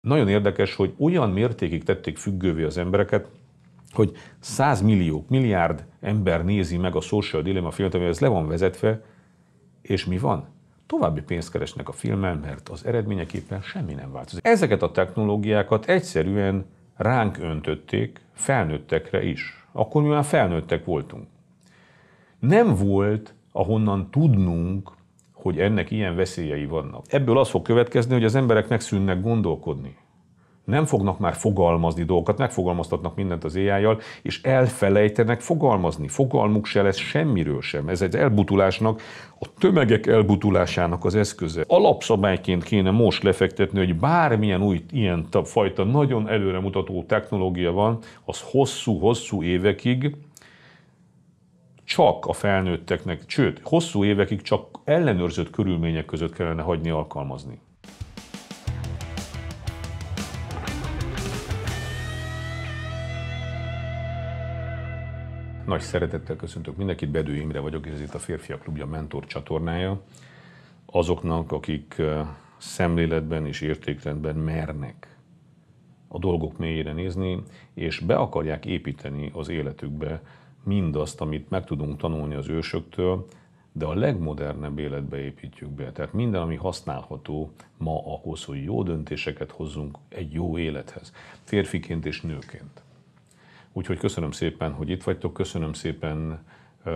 nagyon érdekes, hogy olyan mértékig tették függővé az embereket, hogy 100 millió, milliárd ember nézi meg a Social Dilemma filmet, amivel ez le van vezetve, és mi van? További pénzt keresnek a filmen, mert az eredményeképpen semmi nem változik. Ezeket a technológiákat egyszerűen ránk öntötték, felnőttekre is. Akkor mi már felnőttek voltunk. Nem volt ahonnan tudnunk, hogy ennek ilyen veszélyei vannak. Ebből az fog következni, hogy az emberek megszűnnek gondolkodni. Nem fognak már fogalmazni dolgokat, megfogalmaztatnak mindent az AI-jal, és elfelejtenek fogalmazni. Fogalmuk se lesz semmiről sem. Ez egy elbutulásnak, a tömegek elbutulásának az eszköze. Alapszabályként kéne most lefektetni, hogy bármilyen új ilyen fajta nagyon előremutató technológia van, az hosszú-hosszú évekig csak a felnőtteknek, sőt, hosszú évekig csak ellenőrzött körülmények között kellene hagyni alkalmazni. Nagy szeretettel köszöntök mindenkit, Bedő Imre vagyok, és ez itt a Férfiak Klubja Mentor csatornája. Azoknak, akik szemléletben és értékrendben mernek a dolgok mélyére nézni, és be akarják építeni az életükbe mindazt, amit meg tudunk tanulni az ősöktől, de a legmodernebb életbe építjük be. Tehát minden, ami használható ma ahhoz, hogy jó döntéseket hozzunk egy jó élethez, férfiként és nőként. Úgyhogy köszönöm szépen, hogy itt vagytok, köszönöm szépen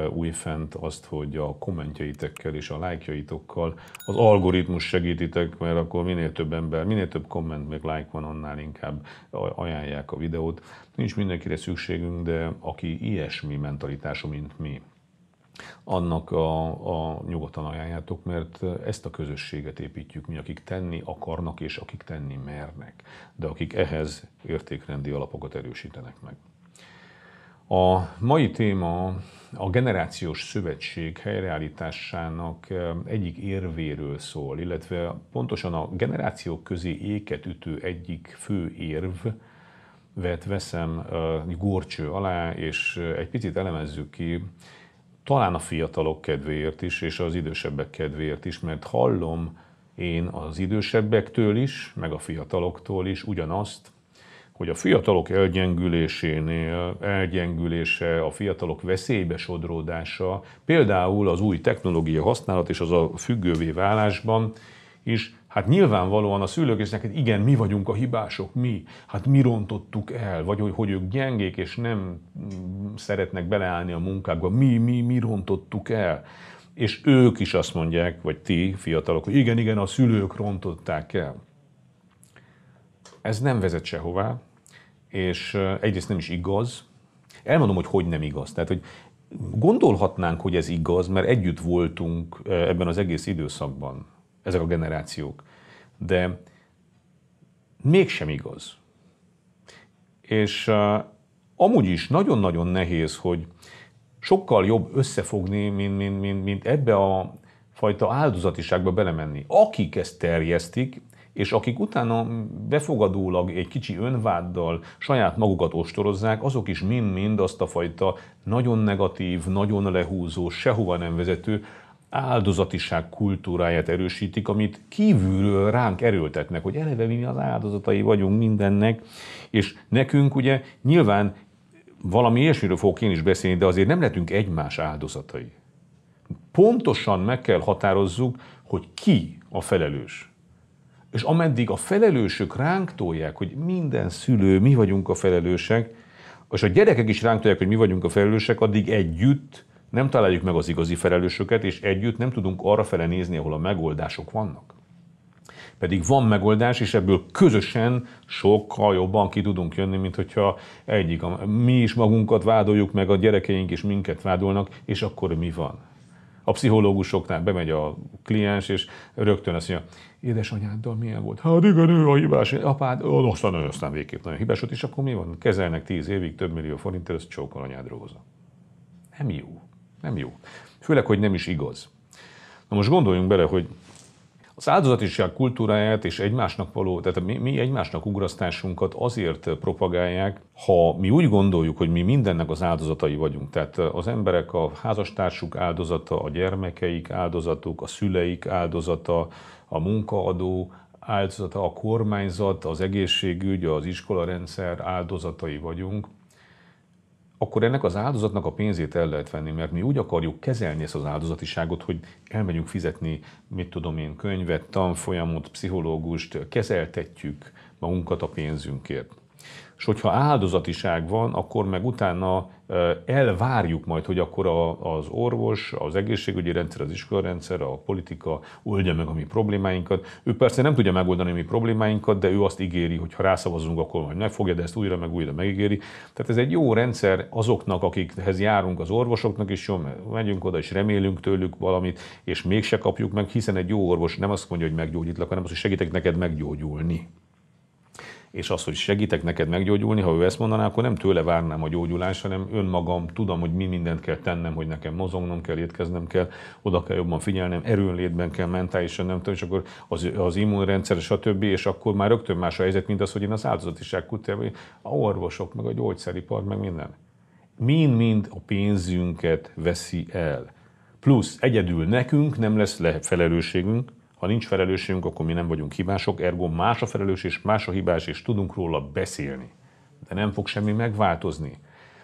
újfent azt, hogy a kommentjeitekkel és a lájkjaitokkal az algoritmus segítitek, mert akkor minél több ember, minél több komment, meg like van, annál inkább ajánlják a videót. Nincs mindenkire szükségünk, de aki ilyesmi mentalitású, mint mi, annak a nyugodtan ajánljátok, mert ezt a közösséget építjük mi, akik tenni akarnak és akik tenni mernek, de akik ehhez értékrendi alapokat erősítenek meg. A mai téma a generációs szövetség helyreállításának egyik érvéről szól, illetve pontosan a generációk közé éket ütő egyik fő érvet veszem górcső alá, és egy picit elemezzük ki, talán a fiatalok kedvéért is, és az idősebbek kedvéért is, mert hallom én az idősebbektől is, meg a fiataloktól is ugyanazt, hogy a fiatalok elgyengülése, a fiatalok veszélybe sodródása, például az új technológia használat és az a függővé válásban is, hát nyilvánvalóan a szülők és neked igen, mi vagyunk a hibások, mi? Hát mi rontottuk el, vagy hogy ők gyengék és nem szeretnek beleállni a munkákba, mi rontottuk el. És ők is azt mondják, vagy ti fiatalok, hogy igen, a szülők rontották el. Ez nem vezet sehová, és egyrészt nem is igaz. Elmondom, hogy nem igaz. Tehát, hogy gondolhatnánk, hogy ez igaz, mert együtt voltunk ebben az egész időszakban, ezek a generációk, de mégsem igaz. És amúgy is nagyon-nagyon nehéz, hogy sokkal jobb összefogni, mint ebbe a fajta áldozatiságba belemenni. Akik ezt terjesztik, és akik utána befogadólag egy kicsi önváddal saját magukat ostorozzák, azok is mind-mind azt a fajta nagyon negatív, nagyon lehúzó, sehova nem vezető áldozatiság kultúráját erősítik, amit kívülről ránk erőltetnek, hogy eleve mi az áldozatai vagyunk mindennek, és nekünk ugye nyilván valami ilyesmiről fogok én is beszélni, de azért nem lehetünk egymás áldozatai. Pontosan meg kell határozzuk, hogy ki a felelős. És ameddig a felelősök ránk tolják, hogy minden szülő, mi vagyunk a felelősek, és a gyerekek is ránk tolják, hogy mi vagyunk a felelősek, addig együtt nem találjuk meg az igazi felelősöket, és együtt nem tudunk arrafele nézni, ahol a megoldások vannak. Pedig van megoldás, és ebből közösen sokkal jobban ki tudunk jönni, mint hogyha mi is magunkat vádoljuk, meg a gyerekeink is minket vádolnak, és akkor mi van? A pszichológusoknál bemegy a kliens, és rögtön azt mondja, édesanyáddal milyen volt? Hát igen, ő a hibás, apád, aztán végképp nagyon hibás volt, és akkor mi van? Kezelnek 10 évig, több millió forintért, ezt csókol anyád róza. Nem jó. Nem jó. Főleg, hogy nem is igaz. Na most gondoljunk bele, hogy az áldozatiság kultúráját és egymásnak való, tehát mi egymásnak ugrasztásunkat azért propagálják, ha mi úgy gondoljuk, hogy mi mindennek az áldozatai vagyunk. Tehát az emberek a házastársuk áldozata, a gyermekeik áldozatuk, a szüleik áldozata, a munkaadó áldozata, a kormányzat, az egészségügy, az iskolarendszer áldozatai vagyunk, akkor ennek az áldozatnak a pénzét el lehet venni, mert mi úgy akarjuk kezelni ezt az áldozatiságot, hogy elmegyünk fizetni, mit tudom én, könyvet, tanfolyamot, pszichológust, kezeltetjük magunkat a pénzünkért. És hogyha áldozatiság van, akkor meg utána elvárjuk majd, hogy akkor az orvos, az egészségügyi rendszer, az iskolarendszer, a politika oldja meg a mi problémáinkat. Ő persze nem tudja megoldani a mi problémáinkat, de ő azt ígéri, hogy ha rászavazunk, akkor majd megfogja, de ezt újra meg újra megígéri. Tehát ez egy jó rendszer azoknak, akikhez járunk, az orvosoknak is jó, mert megyünk oda és remélünk tőlük valamit, és mégse kapjuk meg, hiszen egy jó orvos nem azt mondja, hogy meggyógyítlak, hanem azt, hogy segítek neked meggyógyulni. És az, hogy segítek neked meggyógyulni, ha ő ezt mondaná, akkor nem tőle várnám a gyógyulást, hanem önmagam tudom, hogy mi mindent kell tennem, hogy nekem mozognom kell, étkeznem kell, oda kell jobban figyelnem, erőnlétben kell, mentálisan nem tudom, és akkor az immunrendszer, stb. És akkor már rögtön más a helyzet, mint az, hogy én az áldozatiság kutyában, a orvosok, meg a gyógyszeripar, meg minden. Mind-mind a pénzünket veszi el. Plusz egyedül nekünk nem lesz felelősségünk. Ha nincs felelősségünk, akkor mi nem vagyunk hibások, ergo más a felelős és más a hibás, és tudunk róla beszélni. De nem fog semmi megváltozni.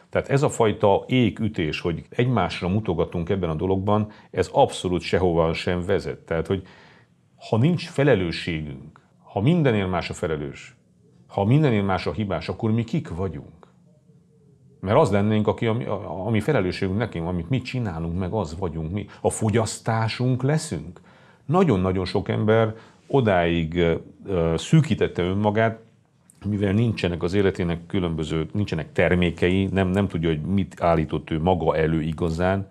Tehát ez a fajta égütés, hogy egymásra mutogatunk ebben a dologban, ez abszolút sehova sem vezet. Tehát, hogy ha nincs felelősségünk, ha mindenért más a felelős, ha mindenért más a hibás, akkor mi kik vagyunk? Mert az lennénk, ami felelősségünk nekünk, amit mi csinálunk, meg az vagyunk mi. A fogyasztásunk leszünk. Nagyon-nagyon sok ember odáig szűkítette önmagát, mivel nincsenek az életének nincsenek termékei, nem tudja, hogy mit állított ő maga elő igazán,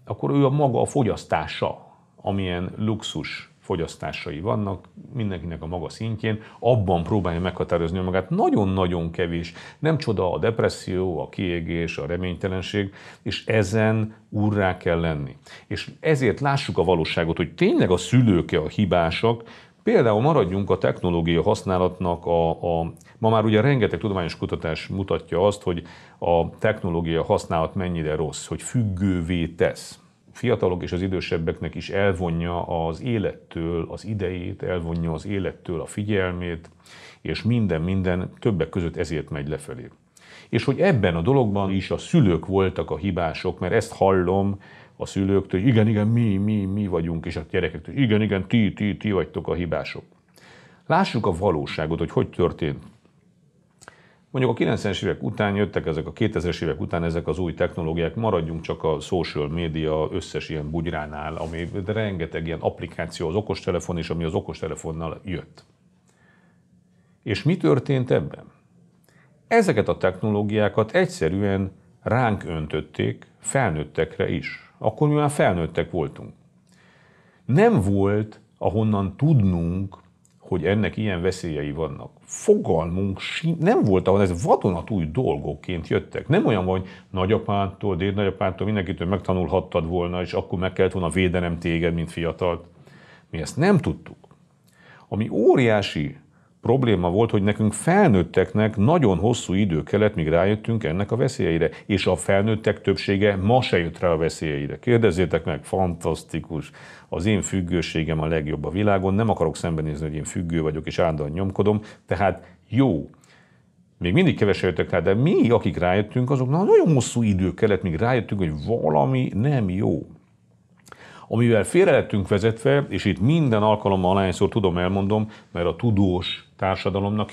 akkor ő maga a fogyasztása, amilyen luxus fogyasztásai vannak, mindenkinek a maga szintjén, abban próbálja meghatározni magát. Nagyon-nagyon kevés. Nem csoda a depresszió, a kiégés, a reménytelenség, és ezen úrrá kell lenni. És ezért lássuk a valóságot, hogy tényleg a szülők a hibásak. Például maradjunk a technológia használatnak, ma már ugye rengeteg tudományos kutatás mutatja azt, hogy a technológia használat mennyire rossz, hogy függővé tesz. Fiatalok és az idősebbeknek is elvonja az élettől az idejét, elvonja az élettől a figyelmét, és minden többek között ezért megy lefelé. És hogy ebben a dologban is a szülők voltak a hibások, mert ezt hallom a szülőktől, hogy igen, mi vagyunk, és a gyerekektől, igen, ti vagytok a hibások. Lássuk a valóságot, hogy történt. Mondjuk a 90-es évek után jöttek ezek, a 2000-es évek után ezek az új technológiák, maradjunk csak a social media összes ilyen bugyránál, ami rengeteg ilyen applikáció az okostelefon, és ami az okostelefonnal jött. És mi történt ebben? Ezeket a technológiákat egyszerűen ránk öntötték, felnőttekre is. Akkor mi már felnőttek voltunk. Nem volt ahonnan tudnunk, hogy ennek ilyen veszélyei vannak. Fogalmunk nem volt, ahol ez vadonatúj dolgokként jöttek. Nem olyan, hogy nagyapától, dédnagyapától, mindenkitől megtanulhattad volna, és akkor meg kellett volna védenem téged, mint fiatalt. Mi ezt nem tudtuk. Ami óriási probléma volt, hogy nekünk felnőtteknek nagyon hosszú idő kellett, míg rájöttünk ennek a veszélyeire. És a felnőttek többsége ma se jött rá a veszélyeire. Kérdezzétek meg, fantasztikus. Az én függőségem a legjobb a világon. Nem akarok szembenézni, hogy én függő vagyok, és állandóan nyomkodom. Tehát jó. Még mindig kevesen jöttek rá, de mi, akik rájöttünk, azoknak nagyon hosszú idő kellett, míg rájöttünk, hogy valami nem jó. Amivel félre lettünk vezetve, és itt minden alkalommal alányszor elmondom, mert a tudós társadalomnak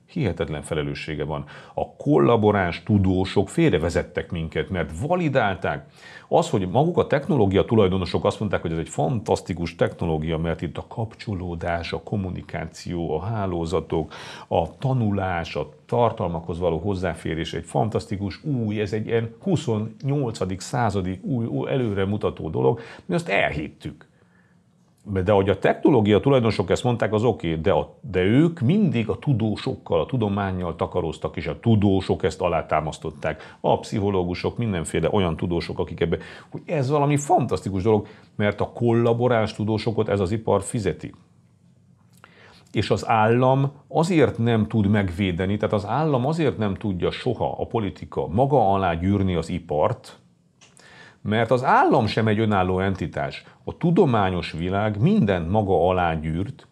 hihetetlen felelőssége van. A kollaboráns tudósok félrevezettek minket, mert validálták. Az, hogy maguk a technológia tulajdonosok azt mondták, hogy ez egy fantasztikus technológia, mert itt a kapcsolódás, a kommunikáció, a hálózatok, a tanulás, a tartalmakhoz való hozzáférés egy fantasztikus ez egy ilyen 28. századi új előremutató dolog, mi azt elhittük. De ahogy a technológia tulajdonosok ezt mondták, az oké, de ők mindig a tudósokkal, a tudománnyal takaróztak, és a tudósok ezt alátámasztották. A pszichológusok, mindenféle olyan tudósok, akik ebben, hogy ez valami fantasztikus dolog, mert a kollaboráns tudósokat ez az ipar fizeti. És az állam azért nem tud megvédeni, tehát az állam azért nem tudja soha a politika maga alá gyűrni az ipart, mert az állam sem egy önálló entitás. A tudományos világ mindent maga alá gyűrt,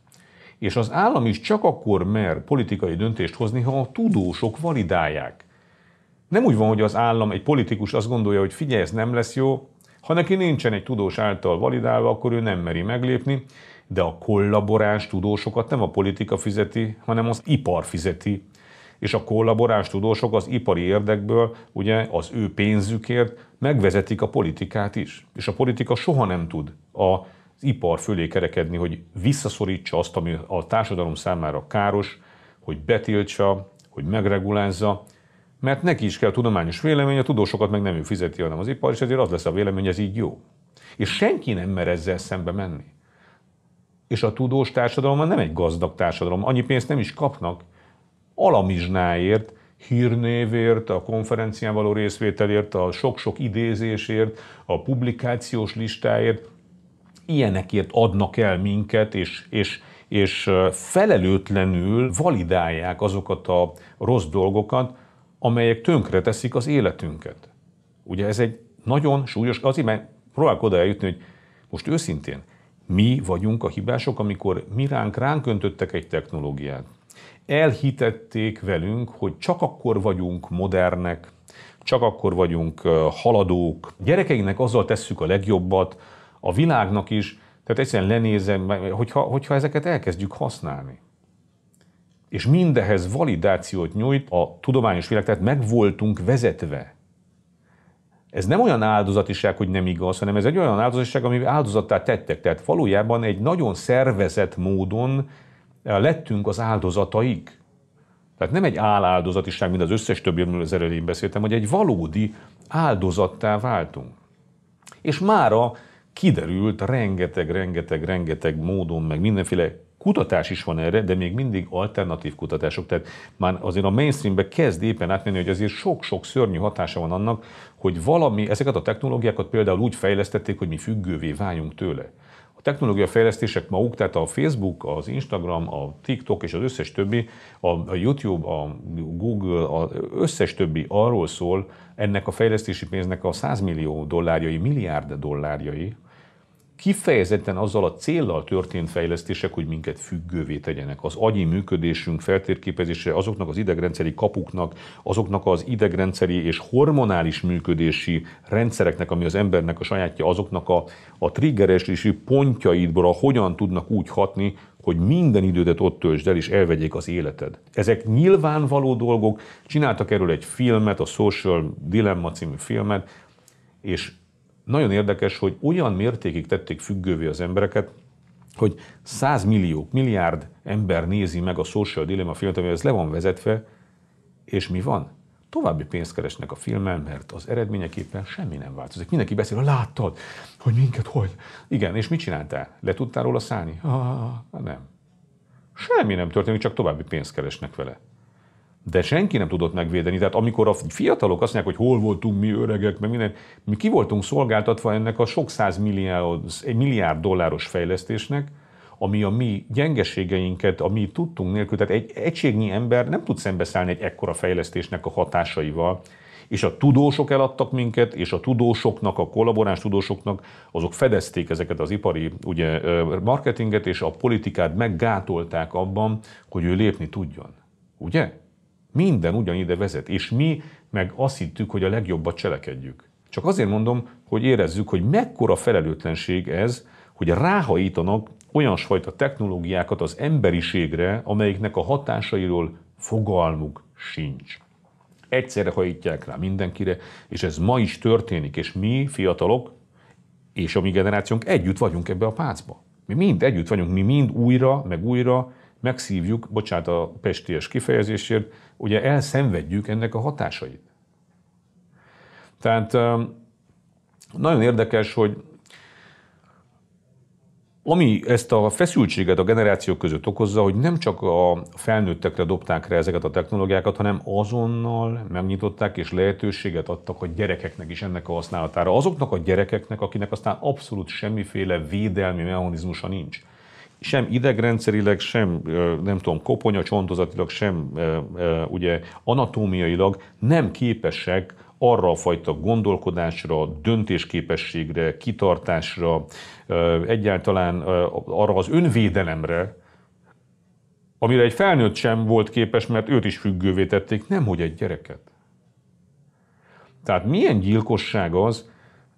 És az állam is csak akkor mer politikai döntést hozni, ha a tudósok validálják. Nem úgy van, hogy az állam, egy politikus azt gondolja, hogy figyelj, ez nem lesz jó, ha neki nincsen egy tudós által validálva, akkor ő nem meri meglépni, de a kollaboráns tudósokat nem a politika fizeti, hanem az ipar fizeti. És a kollaboráns tudósok az ipari érdekből, ugye az ő pénzükért megvezetik a politikát is. És a politika soha nem tud az ipar fölé kerekedni, hogy visszaszorítsa azt, ami a társadalom számára káros, hogy betiltsa, hogy megregulázza, mert neki is kell tudományos vélemény, a tudósokat meg nem ő fizeti, hanem az ipar, és ezért az lesz a vélemény, hogy ez így jó. És senki nem mer ezzel szembe menni. És a tudós társadalom nem egy gazdag társadalom, annyi pénzt nem is kapnak alamizsnáért, hírnévért, a konferencián való részvételért, a sok-sok idézésért, a publikációs listáért, ilyenekért adnak el minket, és felelőtlenül validálják azokat a rossz dolgokat, amelyek tönkreteszik az életünket. Ugye ez egy nagyon súlyos, azért mert próbálok oda eljutni, hogy most őszintén, mi vagyunk a hibások, amikor ránk öntöttek egy technológiát. Elhitették velünk, hogy csak akkor vagyunk modernek, csak akkor vagyunk haladók. Gyerekeinknek azzal tesszük a legjobbat, a világnak is, tehát egyszerűen lenézem, hogyha ezeket elkezdjük használni. És mindehez validációt nyújt a tudományos világ, tehát meg voltunk vezetve. Ez nem olyan áldozatiság, hogy nem igaz, hanem ez egy olyan áldozatiság, ami áldozattá tettek. Tehát valójában egy nagyon szervezett módon lettünk az áldozataik. Tehát nem egy áláldozatiság, mint az összes többi, amiről az elején beszéltem, hogy egy valódi áldozattá váltunk. És mára kiderült rengeteg módon, meg mindenféle kutatás is van erre, de még mindig alternatív kutatások. Tehát már azért a mainstreambe kezd éppen átmenni, hogy azért sok-sok szörnyű hatása van annak, hogy ezeket a technológiákat például úgy fejlesztették, hogy mi függővé váljunk tőle. A technológia fejlesztések maguk, tehát a Facebook, az Instagram, a TikTok és az összes többi, a YouTube, a Google, az összes többi arról szól, ennek a fejlesztési pénznek a 100 millió dollárjai, milliárd dollárjai, kifejezetten azzal a céllal történt fejlesztések, hogy minket függővé tegyenek. Az agyi működésünk feltérképezése azoknak az idegrendszeri kapuknak, azoknak az idegrendszeri és hormonális működési rendszereknek, ami az embernek a sajátja, azoknak a triggeresési pontjaidból, hogyan tudnak úgy hatni, hogy minden idődet ott töltsd el, és elvegyék az életed. Ezek nyilvánvaló dolgok, csináltak erről egy filmet, a Social Dilemma című filmet, és nagyon érdekes, hogy olyan mértékig tették függővé az embereket, hogy 100 millió, milliárd ember nézi meg a Social Dilemma filmet, amivel ez le van vezetve, és mi van? További pénzt keresnek a filmen, mert az eredményeképpen semmi nem változik. Mindenki beszél, láttad, hogy minket hogy? Igen, és mit csináltál? Le tudtál róla szállni? Nem. Semmi nem történik, csak további pénzt keresnek vele. De senki nem tudott megvédeni. Tehát amikor a fiatalok azt mondják, hogy hol voltunk mi öregek, meg minden, mi ki voltunk szolgáltatva ennek a sok 100 milliárd dolláros fejlesztésnek, ami a mi gyengeségeinket, a mi tudtunk nélkül, tehát egy egységnyi ember nem tud szembeszállni egy ekkora fejlesztésnek a hatásaival, és a tudósok eladtak minket, és a tudósoknak, a kollaboráns tudósoknak, azok fedezték ezeket az ipari marketinget, és a politikát meggátolták abban, hogy ő lépni tudjon. Ugye? Minden ugyanide vezet, és mi meg azt hittük, hogy a legjobbat cselekedjük. Csak azért mondom, hogy érezzük, hogy mekkora felelőtlenség ez, hogy ráhajítanak olyasfajta technológiákat az emberiségre, amelyiknek a hatásairól fogalmuk sincs. Egyszerre hajítják rá mindenkire, és ez ma is történik, és mi, fiatalok, és a mi generációnk együtt vagyunk ebbe a pácba. Mi mind együtt vagyunk, mi mind újra, meg újra megszívjuk, bocsánat a pesties kifejezésért, ugye elszenvedjük ennek a hatásait. Tehát nagyon érdekes, hogy ami ezt a feszültséget a generációk között okozza, hogy nem csak a felnőttekre dobták rá ezeket a technológiákat, hanem azonnal megnyitották és lehetőséget adtak a gyerekeknek is ennek a használatára. Azoknak a gyerekeknek, akinek aztán abszolút semmiféle védelmi mechanizmusa nincs. Sem idegrendszerileg, sem nem tudom, koponyacsontozatilag, sem ugye anatómiailag nem képesek arra a fajta gondolkodásra, döntésképességre, kitartásra, egyáltalán arra az önvédelemre, amire egy felnőtt sem volt képes, mert őt is függővé tették, nemhogy egy gyereket. Tehát milyen gyilkosság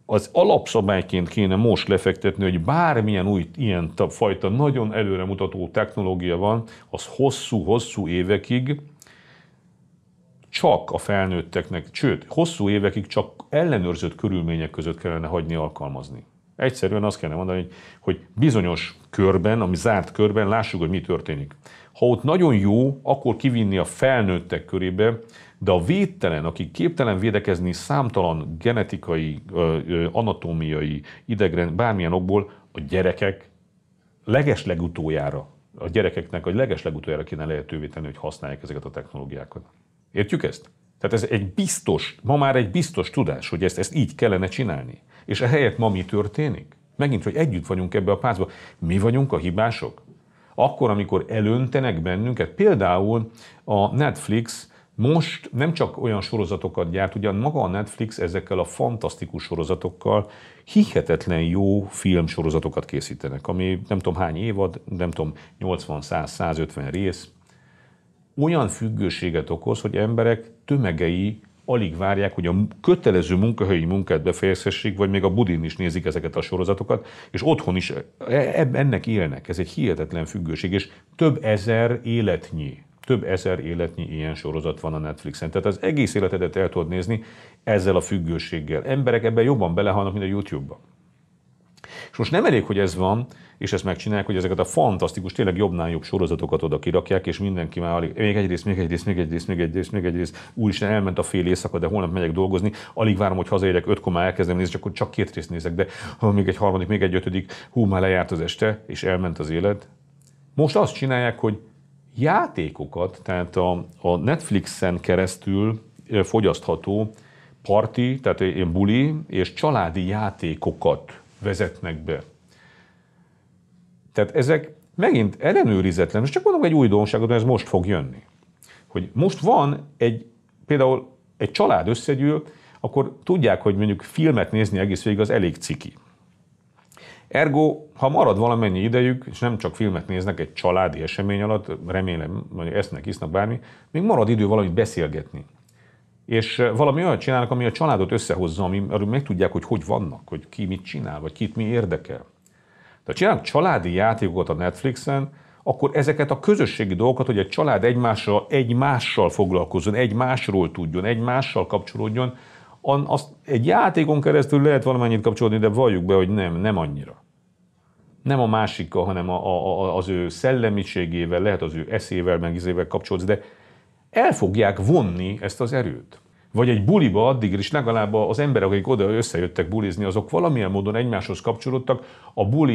az alapszabályként kéne most lefektetni, hogy bármilyen új ilyen fajta nagyon előremutató technológia van, az hosszú-hosszú évekig csak a felnőtteknek, sőt, hosszú évekig csak ellenőrzött körülmények között kellene hagyni alkalmazni. Egyszerűen azt kellene mondani, hogy bizonyos körben, ami zárt körben lássuk, hogy mi történik. Ha ott nagyon jó, akkor kivinni a felnőttek körébe, de a védtelen, aki képtelen védekezni számtalan genetikai, anatómiai, idegrend, bármilyen okból, a gyerekek legeslegutoljára, a gyerekeknek a legeslegutoljára kéne lehetővé tenni, hogy használják ezeket a technológiákat. Értjük ezt? Tehát ez egy biztos, ma már egy biztos tudás, hogy ezt így kellene csinálni. És ehelyett ma mi történik? Megint, hogy együtt vagyunk ebbe a pászba. Mi vagyunk a hibások? Akkor, amikor elöntenek bennünket, például a Netflix most nem csak olyan sorozatokat gyárt, ugyan maga a Netflix ezekkel a fantasztikus sorozatokkal hihetetlen jó filmsorozatokat készítenek, ami nem tudom hány évad, nem tudom 80, 100, 150 rész. Olyan függőséget okoz, hogy emberek tömegei alig várják, hogy a kötelező munkahelyi munkát befejezhessék, vagy még a budin is nézik ezeket a sorozatokat, és otthon is ennek élnek. Ez egy hihetetlen függőség, és több ezer életnyi ilyen sorozat van a Netflixen. Tehát az egész életedet el tudod nézni ezzel a függőséggel. Emberek ebben jobban belehalnak, mint a YouTube-ba. És most nem elég, hogy ez van, és ezt megcsinálják, hogy ezeket a fantasztikus, tényleg jobbnál jobb sorozatokat oda kirakják, és mindenki már alig, még egy rész, úristen, elment a fél éjszaka, de holnap megyek dolgozni, alig várom, hogy hazaérjek 5-kor már elkezdem nézni, csak 2 részt nézek, de még egy harmadik, még egy 5, már lejárt az este, és elment az élet. Most azt csinálják, hogy játékokat, tehát a Netflixen keresztül fogyasztható parti, tehát ilyen buli és családi játékokat vezetnek be. Tehát ezek megint ellenőrizetlen, most csak mondom egy újdonságot, mert ez most fog jönni. Hogy most van például egy család összegyűl, akkor tudják, hogy mondjuk filmet nézni egész végig az elég ciki. Ergo, ha marad valamennyi idejük, és nem csak filmet néznek egy családi esemény alatt, remélem, hogy esznek, isznak bármi, még marad idő valamit beszélgetni. És valami olyat csinálnak, ami a családot összehozza, arról megtudják, hogy vannak, hogy ki mit csinál, vagy kit mi érdekel. Tehát csinálnak családi játékokat a Netflixen, akkor ezeket a közösségi dolgokat, hogy egy család egymással foglalkozzon, egymásról tudjon, egymással kapcsolódjon, azt egy játékon keresztül lehet valamennyit kapcsolódni, de valljuk be, hogy nem annyira. Nem a másikkal, hanem az ő szellemiségével, lehet az ő eszével, meg izével kapcsolódni, de el fogják vonni ezt az erőt. Vagy egy buliba addig is legalább az emberek, akik oda összejöttek bulizni, azok valamilyen módon egymáshoz kapcsolódtak,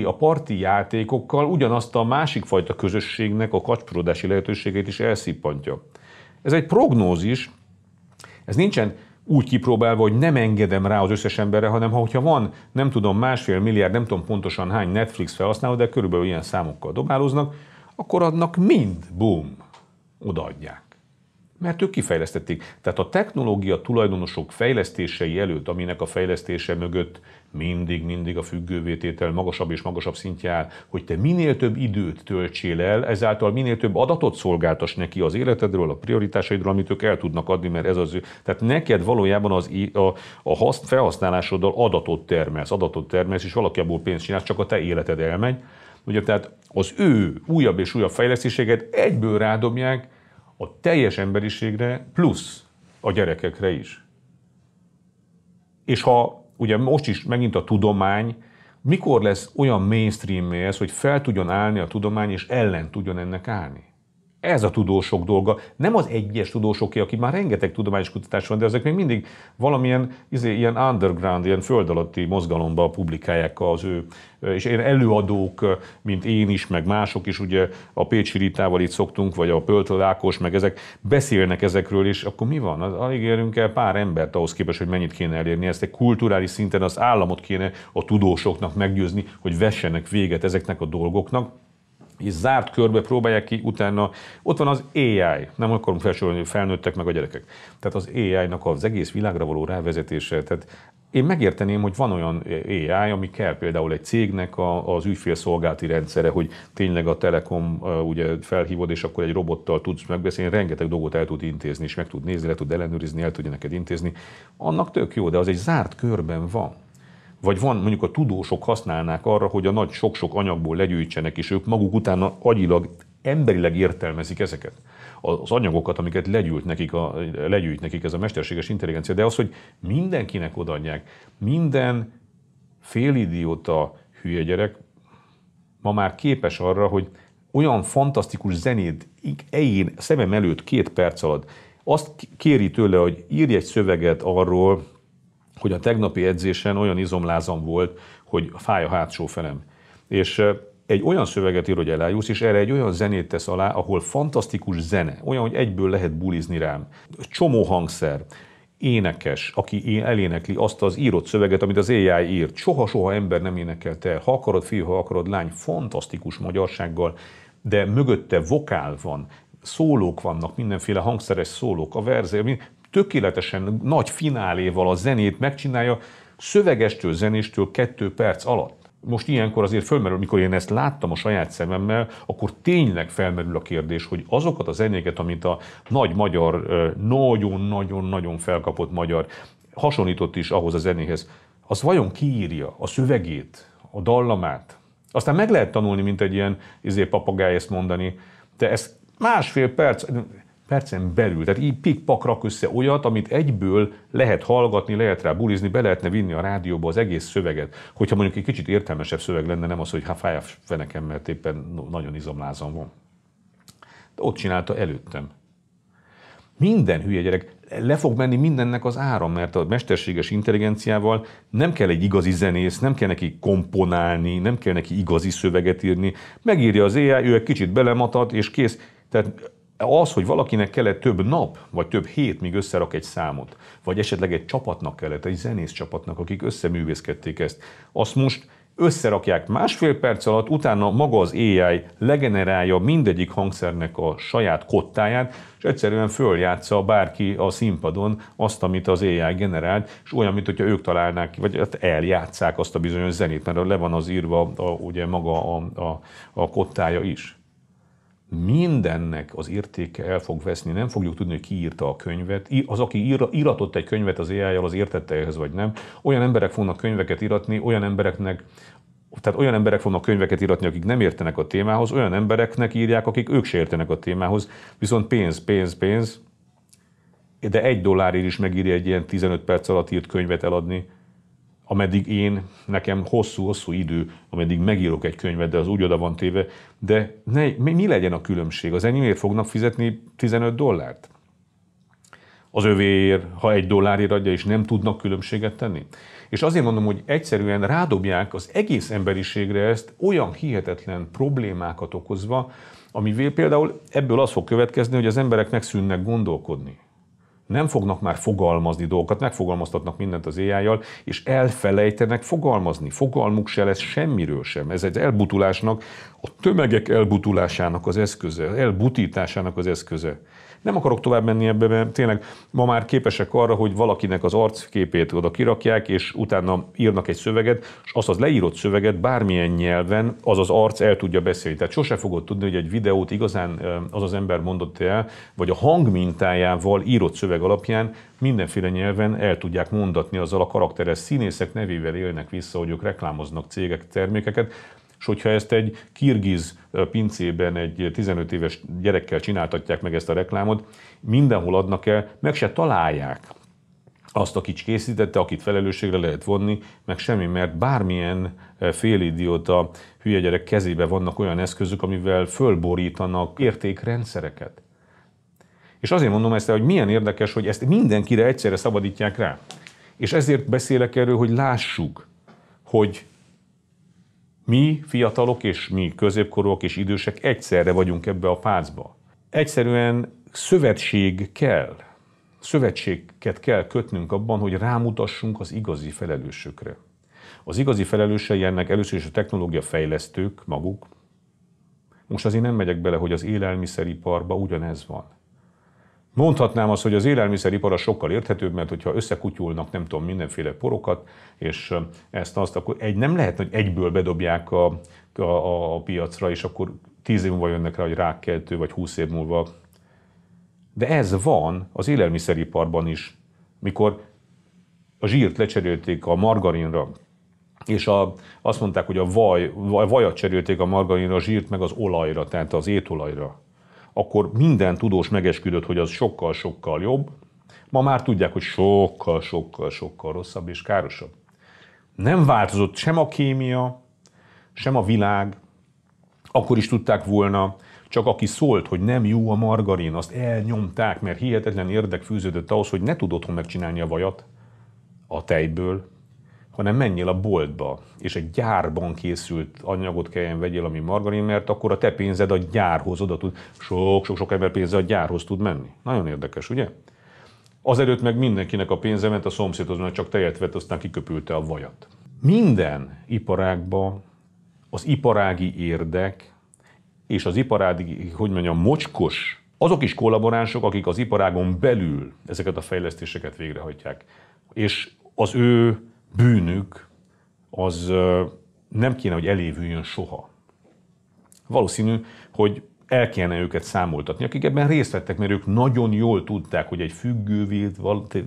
a parti játékokkal ugyanazt a másik fajta közösségnek a kapcsolódási lehetőségét is elszippantja. Ez egy prognózis, ez nincsen úgy kipróbálva, hogy nem engedem rá az összes emberre, hanem hogyha van, nem tudom, 1,5 milliárd, nem tudom pontosan hány Netflix felhasználó, de körülbelül ilyen számokkal dobálóznak, akkor annak mind, boom, odaadják. Mert ők kifejlesztették. Tehát a technológia tulajdonosok fejlesztései előtt, aminek a fejlesztése mögött mindig a függővététel magasabb és magasabb szintje áll, hogy te minél több időt töltsél el, ezáltal minél több adatot szolgáltass neki az életedről, a prioritásaidról, amit ők el tudnak adni, mert ez az ő. Tehát neked valójában a felhasználásoddal adatot termelsz, és valaki abból pénzt csinálsz, csak a te életed elmegy. Ugye, tehát az ő újabb és újabb fejlesztéseket egyből rádobják a teljes emberiségre, plusz a gyerekekre is. És ha ugye most is megint a tudomány, mikor lesz olyan mainstream-é ez, hogy fel tudjon állni a tudomány, és ellen tudjon ennek állni? Ez a tudósok dolga, nem az egyes tudósoké, akik már rengeteg tudományos kutatás van, de ezek még mindig valamilyen ilyen underground, ilyen föld alatti mozgalomba publikálják az ő, és ilyen előadók, mint én is, meg mások is, ugye a Pécsi Ritával itt szoktunk, vagy a Pöltl Ákos, meg ezek beszélnek ezekről, és akkor mi van? Alig érünk el pár embert ahhoz képest, hogy mennyit kéne elérni. Ezt egy kulturális szinten az államot kéne a tudósoknak meggyőzni, hogy vessenek véget ezeknek a dolgoknak, és zárt körbe próbálják ki, utána ott van az AI, nem akarunk felsorolni, hogy felnőttek meg a gyerekek. Tehát az AI-nak az egész világra való rávezetése, tehát Én megérteném, hogy van olyan AI, ami kell például egy cégnek az ügyfélszolgálati rendszere, hogy tényleg a Telekom ugye felhívod, és akkor egy robottal tudsz megbeszélni, rengeteg dolgot el tud intézni, és meg tud nézni, le tud ellenőrizni, el tudja neked intézni. Annak tök jó, de az egy zárt körben van. Vagy van, mondjuk a tudósok használnák arra, hogy a nagy sok-sok anyagból legyűjtsenek, és ők maguk utána agyilag, emberileg értelmezik ezeket. Az anyagokat, amiket legyűjt nekik ez a mesterséges intelligencia, de az, hogy mindenkinek odaadják, minden félidióta hülye gyerek ma már képes arra, hogy olyan fantasztikus zenét én szemem előtt 2 perc alatt azt kéri tőle, hogy írj egy szöveget arról, hogy a tegnapi edzésen olyan izomlázam volt, hogy fáj a hátsó felem. És egy olyan szöveget ír, hogy elájulsz, és erre egy olyan zenét tesz alá, ahol fantasztikus zene, olyan, hogy egyből lehet bulizni rám. Csomó hangszer, énekes, aki elénekli azt az írott szöveget, amit az AI írt. Soha-soha ember nem énekelte el. Ha akarod fiú, ha akarod lány, fantasztikus magyarsággal, de mögötte vokál van, szólók vannak, mindenféle hangszeres szólók, a verze, tökéletesen nagy fináléval a zenét megcsinálja, szövegestől, zenéstől 2 perc alatt. Most ilyenkor azért fölmerül, mikor én ezt láttam a saját szememmel, akkor tényleg felmerül a kérdés, hogy azokat a zenéket, amit a nagy magyar, nagyon-nagyon-nagyon felkapott magyar hasonlított is ahhoz a zenéhez, az vajon kiírja a szövegét, a dallamát? Aztán meg lehet tanulni, mint egy ilyen papagáj ezt mondani, de ez másfél percen belül, tehát így pik-pak rak össze olyat, amit egyből lehet hallgatni, lehet rá bulizni, be lehetne vinni a rádióba az egész szöveget. Hogyha mondjuk egy kicsit értelmesebb szöveg lenne, nem az, hogy fáj a fenekem, mert éppen nagyon izomlázam van. De ott csinálta előttem. Minden hülye gyerek, le fog menni mindennek az ára, mert a mesterséges intelligenciával nem kell egy igazi zenész, nem kell neki komponálni, nem kell neki igazi szöveget írni. Megírja az AI, ő egy kicsit belematat, és kész. Tehát az, hogy valakinek kellett több nap, vagy több hét, míg összerak egy számot, vagy esetleg egy csapatnak kellett, egy zenész csapatnak, akik összeművészkedték ezt, azt most összerakják másfél perc alatt, utána maga az AI legenerálja mindegyik hangszernek a saját kottáját, és egyszerűen följátsza bárki a színpadon azt, amit az AI generált, és olyan, mint hogyha ők találnák, vagy eljátszák azt a bizonyos zenét, mert le van az írva ugye maga a kottája is. Mindennek az értéke el fog veszni, nem fogjuk tudni, hogy ki írta a könyvet. Az, aki íratott egy könyvet az AI-jal, az értette ehhez vagy nem. Olyan emberek fognak könyveket íratni, olyan emberek fognak könyveket íratni, akik nem értenek a témához, olyan embereknek írják, akik ők se értenek a témához, viszont pénz, de $1 is megírja egy ilyen 15 perc alatt írt könyvet eladni, ameddig nekem hosszú idő, ameddig megírok egy könyvet, de az úgy oda van téve, de mi legyen a különbség? Az enyémért fognak fizetni $15? Az övéért, ha $1 adja, és nem tudnak különbséget tenni? És azért mondom, hogy egyszerűen rádobják az egész emberiségre ezt olyan hihetetlen problémákat okozva, amivel például ebből az fog következni, hogy az emberek megszűnnek gondolkodni. Nem fognak már fogalmazni dolgokat, megfogalmaztatnak mindent az AI-jal, és elfelejtenek fogalmazni. Fogalmuk se lesz semmiről sem. Ez egy elbutulásnak, a tömegek elbutulásának az eszköze, elbutításának az eszköze. Nem akarok tovább menni ebbe, mert tényleg ma már képesek arra, hogy valakinek az arcképét oda kirakják, és utána írnak egy szöveget, és azt az leírott szöveget bármilyen nyelven az az arc el tudja beszélni. Tehát sose fogod tudni, hogy egy videót igazán az ember mondott el, vagy a hangmintájával írott szöveg alapján mindenféle nyelven el tudják mondatni azzal a karakteres színészek nevével élnek vissza, hogy ők reklámoznak cégek termékeket. És hogyha ezt egy kirgiz pincében egy 15 éves gyerekkel csináltatják meg ezt a reklámot, mindenhol adnak el, meg se találják azt, aki készítette, akit felelősségre lehet vonni, meg semmi, mert bármilyen félidióta hülye gyerek kezébe vannak olyan eszközök, amivel fölborítanak értékrendszereket. És azért mondom ezt, hogy milyen érdekes, hogy ezt mindenkire egyszerre szabadítják rá. És ezért beszélek erről, hogy lássuk, hogy mi fiatalok és mi középkorúak és idősek egyszerre vagyunk ebbe a pácba. Egyszerűen szövetséget kell kötnünk abban, hogy rámutassunk az igazi felelősökre. Az igazi felelősei ennek először is a technológia fejlesztők maguk. Most azért nem megyek bele, hogy az élelmiszeriparban ugyanez van. Mondhatnám azt, hogy az élelmiszeripar az sokkal érthetőbb, mert hogyha összekutyulnak, nem tudom, mindenféle porokat, és ezt-azt, akkor nem lehet, hogy egyből bedobják a piacra, és akkor 10 év múlva jönnek rá, hogy rákkeltő, vagy 20 év múlva. De ez van az élelmiszeriparban is, mikor a zsírt lecserélték a margarinra, és azt mondták, hogy a vajat cserélték a margarinra, a zsírt meg az olajra, tehát az étolajra. Akkor minden tudós megesküdött, hogy az sokkal-sokkal jobb. Ma már tudják, hogy sokkal-sokkal rosszabb és károsabb. Nem változott sem a kémia, sem a világ. Akkor is tudták volna, csak aki szólt, hogy nem jó a margarin, azt elnyomták, mert hihetetlen érdek fűződött ahhoz, hogy ne tud otthon megcsinálni a vajat a tejből, hanem menjél a boltba, és egy gyárban készült anyagot kelljen vegyél, ami margarin, mert akkor a te pénzed a gyárhoz oda tud, sok ember pénze a gyárhoz tud menni. Nagyon érdekes, ugye? Azelőtt meg mindenkinek a pénze ment a szomszédhoz, mert csak tejet vett, aztán kiköpülte a vajat. Minden iparágban az iparági érdek és az iparági, mocskos, azok is kollaboránsok, akik az iparágon belül ezeket a fejlesztéseket végrehajtják. És az ő bűnük az nem kéne, hogy elévüljön soha. Valószínű, hogy el kéne őket számoltatni, akik ebben részt vettek, mert ők nagyon jól tudták, hogy egy függővé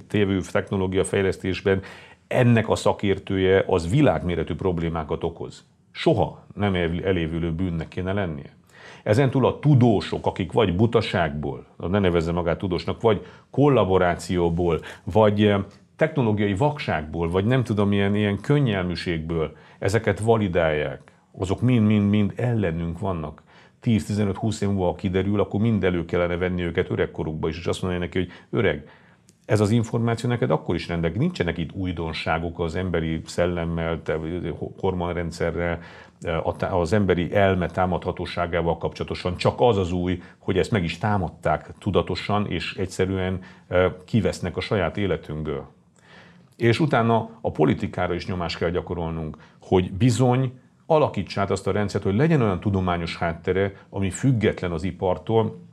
tévő technológia fejlesztésben ennek a szakértője az világméretű problémákat okoz. Soha nem elévülő bűnnek kéne lennie. Ezentúl a tudósok, akik vagy butaságból, ne nevezze magát tudósnak, vagy kollaborációból, vagy technológiai vakságból, vagy nem tudom, ilyen könnyelműségből ezeket validálják, azok mind ellenünk vannak. 10-15-20 év múlva, ha kiderül, akkor mind elő kellene venni őket öregkorukba is, és azt mondani neki, hogy öreg, ez az információ neked akkor is rendelkezik. Nincsenek itt újdonságok az emberi szellemmel, hormonrendszerrel, az emberi elme támadhatóságával kapcsolatosan. Csak az új, hogy ezt meg is támadták tudatosan, és egyszerűen kivesznek a saját életünkből. És utána a politikára is nyomást kell gyakorolnunk, hogy bizony alakíts át azt a rendszert, hogy legyen olyan tudományos háttere, ami független az ipartól,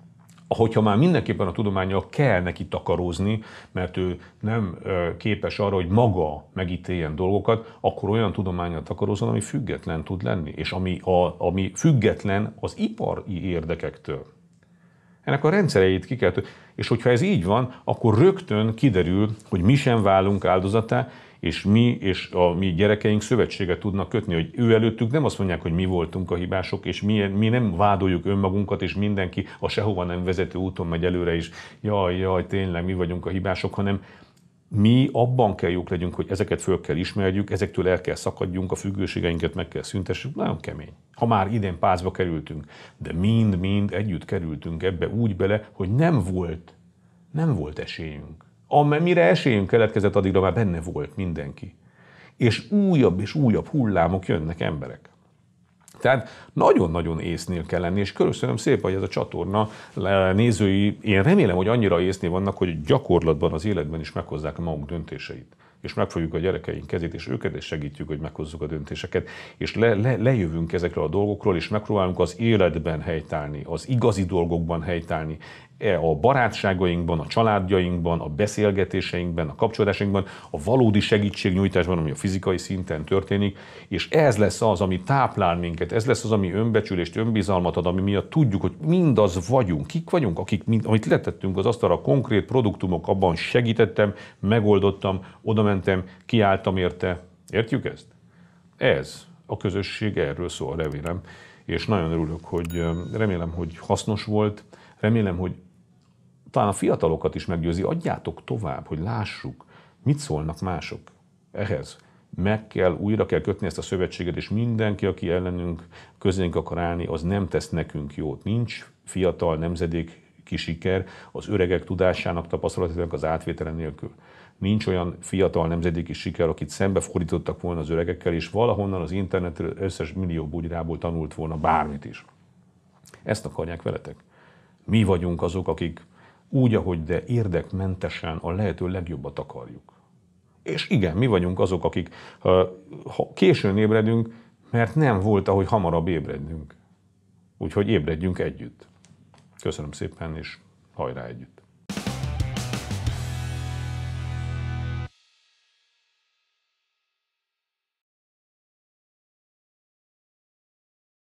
hogyha már mindenképpen a tudománnyal kell neki takarózni, mert ő nem képes arra, hogy maga megítéljen dolgokat, akkor olyan tudománnyal takarózzon, ami független tud lenni, és ami független az ipari érdekektől. Ennek a rendszereit ki kell... És hogyha ez így van, akkor rögtön kiderül, hogy mi sem válunk áldozatá, és mi és a mi gyerekeink szövetséget tudnak kötni, hogy ő előttük nem azt mondják, hogy mi voltunk a hibások, és mi nem vádoljuk önmagunkat, és mindenki a sehova nem vezető úton megy előre is, jaj, tényleg mi vagyunk a hibások, hanem mi abban kell jók legyünk, hogy ezeket föl kell ismerjük, ezektől el kell szakadjunk, a függőségeinket meg kell szüntessük. Nagyon kemény. Ha már idén pázba kerültünk, de mind együtt kerültünk ebbe úgy bele, hogy nem volt esélyünk. Amire esélyünk keletkezett, addigra már benne volt mindenki. És újabb hullámok jönnek, emberek. Tehát nagyon-nagyon észnél kell lenni, és köszönöm szépen, hogy ez a csatorna nézői, én remélem, hogy annyira észnél vannak, hogy gyakorlatban, az életben is meghozzák a magunk döntéseit. És megfogjuk a gyerekeink kezét, és őket is segítjük, hogy meghozzuk a döntéseket, és lejövünk ezekről a dolgokról, és megpróbálunk az életben helytállni, az igazi dolgokban helytállni, a barátságainkban, a családjainkban, a beszélgetéseinkben, a kapcsolatásainkban, a valódi segítségnyújtásban, ami a fizikai szinten történik, és ez lesz az, ami táplál minket, ez lesz az, ami önbecsülést, önbizalmat ad, ami miatt tudjuk, hogy mindaz vagyunk, kik vagyunk, amit letettünk az asztalra, konkrét produktumok, abban segítettem, megoldottam, odamentem, kiálltam érte. Értjük ezt? Ez a közösség erről szól, remélem. És nagyon örülök, remélem, hogy hasznos volt, remélem, hogy talán a fiatalokat is meggyőzi, adjátok tovább, hogy lássuk, mit szólnak mások ehhez. Újra kell kötni ezt a szövetséget, és mindenki, aki ellenünk közénk akar állni, az nem tesz nekünk jót. Nincs fiatal nemzedéki siker az öregek tudásának, tapasztalatának az átvétele nélkül. Nincs olyan fiatal nemzedéki siker, akit szembefordítottak volna az öregekkel, és valahonnan az internetről összes millió bugyrából tanult volna bármit is. Ezt akarják veletek. Mi vagyunk azok, akik úgy, ahogy de érdekmentesen a lehető legjobbat akarjuk. És igen, mi vagyunk azok, akik ha későn ébredünk, mert nem volt, ahogy hamarabb ébredünk. Úgyhogy ébredjünk együtt. Köszönöm szépen, és hajrá együtt!